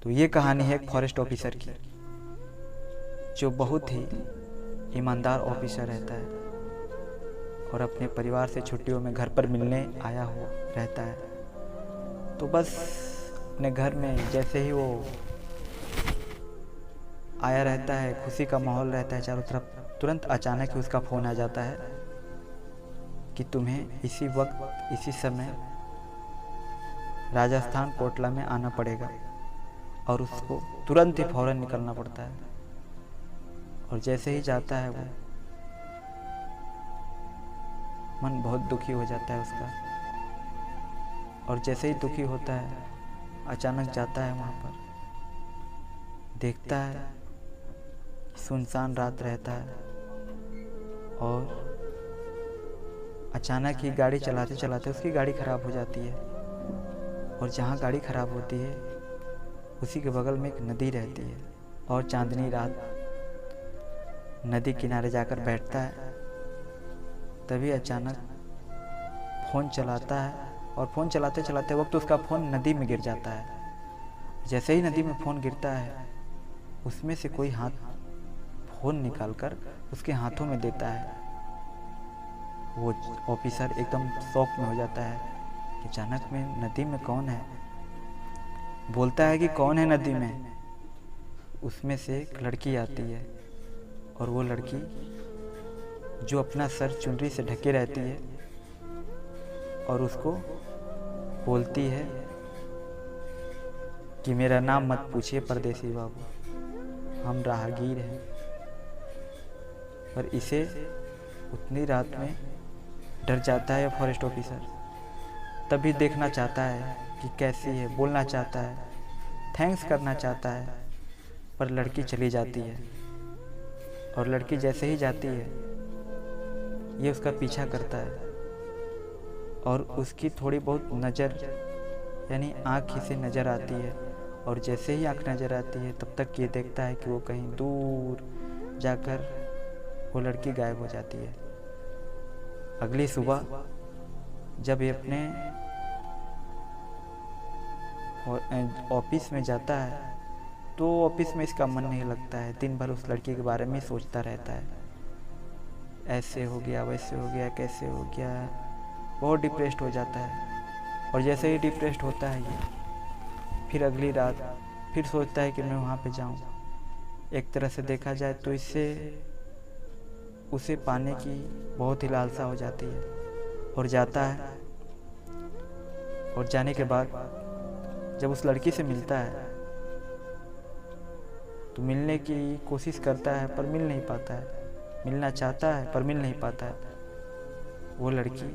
तो ये कहानी है एक फॉरेस्ट ऑफिसर की, जो बहुत ही ईमानदार ऑफिसर रहता है और अपने परिवार से छुट्टियों में घर पर मिलने आया हुआ रहता है। तो बस अपने घर में जैसे ही वो आया रहता है, खुशी का माहौल रहता है चारों तरफ, तुरंत अचानक ही उसका फ़ोन आ जाता है कि तुम्हें इसी वक्त इसी समय राजस्थान कोटला में आना पड़ेगा। और उसको तुरंत ही फौरन निकलना पड़ता है। और जैसे ही जाता है वो मन बहुत दुखी हो जाता है उसका। और जैसे ही दुखी होता है अचानक जाता है वहाँ पर, देखता है सुनसान रात रहता है और अचानक ही गाड़ी चलाते चलाते उसकी गाड़ी ख़राब हो जाती है। और जहाँ गाड़ी ख़राब होती है उसी के बगल में एक नदी रहती है और चांदनी रात नदी किनारे जाकर बैठता है। तभी अचानक फ़ोन चलाता है और फ़ोन चलाते चलाते वक्त उसका फ़ोन नदी में गिर जाता है। जैसे ही नदी में फ़ोन गिरता है उसमें से कोई हाथ फ़ोन निकालकर उसके हाथों में देता है। वो ऑफिसर एकदम शॉक में हो जाता है कि अचानक में नदी में कौन है। बोलता है कि कौन है नदी में। उसमें से एक लड़की आती है और वो लड़की जो अपना सर चुनरी से ढके रहती है और उसको बोलती है कि मेरा नाम मत पूछिए परदेसी बाबू, हम राहगीर हैं। पर इसे उतनी रात में डर जाता है फॉरेस्ट ऑफिसर। तभी देखना चाहता है कि कैसी है, बोलना चाहता है, थैंक्स करना चाहता है, पर लड़की चली जाती है। और लड़की जैसे ही जाती है ये उसका पीछा करता है और उसकी थोड़ी बहुत नज़र यानी आँख से नज़र आती है। और जैसे ही आँख नज़र आती है तब तक ये देखता है कि वो कहीं दूर जाकर वो लड़की गायब हो जाती है। अगली सुबह जब ये अपने ऑफिस में जाता है तो ऑफिस में इसका मन नहीं लगता है। दिन भर उस लड़की के बारे में सोचता रहता है, ऐसे हो गया, वैसे हो गया, कैसे हो गया। बहुत डिप्रेस्ड हो जाता है। और जैसे ही डिप्रेस्ड होता है ये फिर अगली रात फिर सोचता है कि मैं वहाँ पे जाऊँ। एक तरह से देखा जाए तो इससे उसे पाने की बहुत ही लालसा हो जाती है और जाता है। और जाने के बाद जब उस लड़की से मिलता है तो मिलने की कोशिश करता है पर मिल नहीं पाता है। मिलना चाहता है पर मिल नहीं पाता है। वो लड़की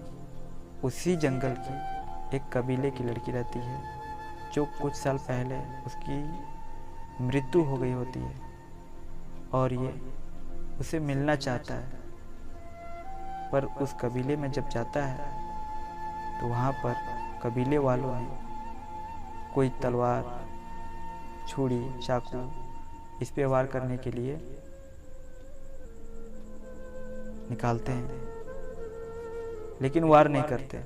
उसी जंगल की एक कबीले की लड़की रहती है जो कुछ साल पहले उसकी मृत्यु हो गई होती है। और ये उसे मिलना चाहता है। पर उस कबीले में जब जाता है तो वहाँ पर कबीले वालों ने कोई तलवार, छुरी, चाकू इस पे वार करने के लिए निकालते हैं, लेकिन वार नहीं करते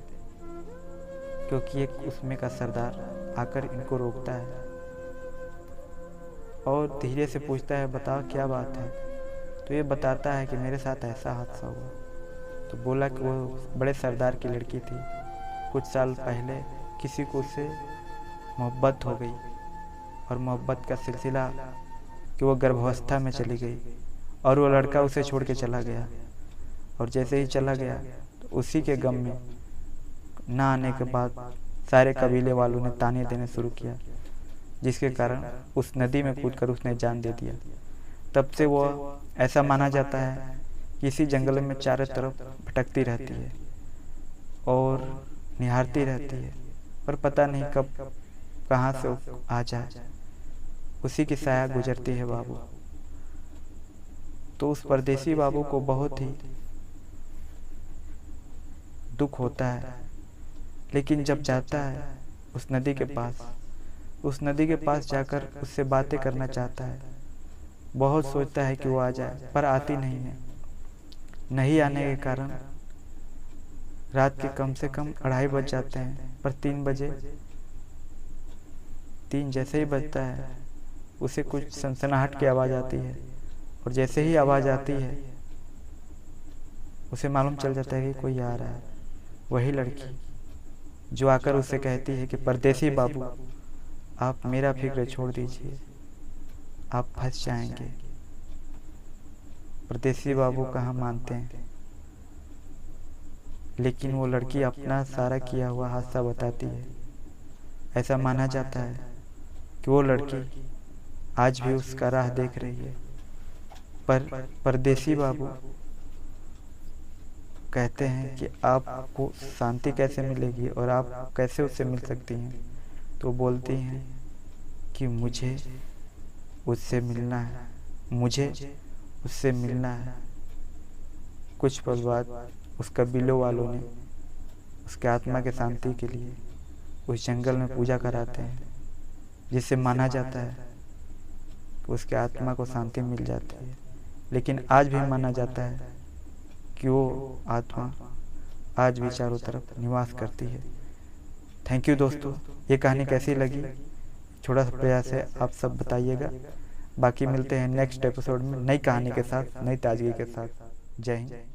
क्योंकि एक उसमें का सरदार आकर इनको रोकता है और धीरे से पूछता है, बताओ क्या बात है। तो ये बताता है कि मेरे साथ ऐसा हादसा हुआ। तो बोला कि वो बड़े सरदार की लड़की थी, कुछ साल पहले किसी को उससे मोहब्बत हो गई और मोहब्बत का सिलसिला कि वो गर्भावस्था में चली गई और वो लड़का उसे छोड़ के चला गया। और जैसे ही चला गया तो उसी के गम में ना आने के बाद सारे कबीले वालों ने ताने देने शुरू किया, जिसके कारण उस नदी में कूदकर उसने जान दे दिया। तब से वो ऐसा माना जाता है कि इसी जंगल में चारों तरफ भटकती रहती है और निहारती रहती है, पर पता नहीं कब कहाँ से आ जाए। उसी की साया गुजरती है बाबू। तो उस परदेसी बाबू को बहुत ही दुख होता है, लेकिन जब जाता है उस नदी के पास जाकर उससे बातें करना चाहता है। बहुत सोचता है कि वो आ जाए, पर आती नहीं है। नहीं आने के कारण रात के कम से कम 2:30 बज जाते हैं, पर 3 बजे 3 जैसे ही बजता है उसे कुछ सनसनाहट की आवाज़ आती है, और जैसे ही आवाज़ आती है उसे मालूम चल जाता है कि कोई आ रहा है। वही लड़की जो आकर उसे कहती है कि परदेसी बाबू, आप मेरा फिक्र छोड़ दीजिए, आप फंस जाएंगे। परदेसी बाबू कहाँ मानते हैं, लेकिन वो लड़की अपना सारा किया हुआ हादसा बताती है। ऐसा माना जाता है कि वो लड़की आज भी उसका राह देख रही है, पर परदेसी बाबू कहते हैं कि आपको शांति कैसे मिलेगी और आप कैसे उससे मिल सकती हैं। तो बोलती हैं कि मुझे उससे मिलना है, मुझे उससे मिलना है। कुछ पल बाद उस कबीलों वालों ने उसके आत्मा के शांति के लिए उस जंगल में पूजा कराते हैं, जिससे माना जाता है कि उसके आत्मा को शांति मिल जाती है। लेकिन आज भी माना जाता है कि वो आत्मा आज भी चारों तरफ निवास करती है। थैंक यू दोस्तों, ये कहानी कैसी लगी छोटा सा प्रयास है, आप सब बताइएगा। बाकी मिलते हैं नेक्स्ट एपिसोड में नई कहानी के साथ, नई ताजगी के साथ। जय हिंद।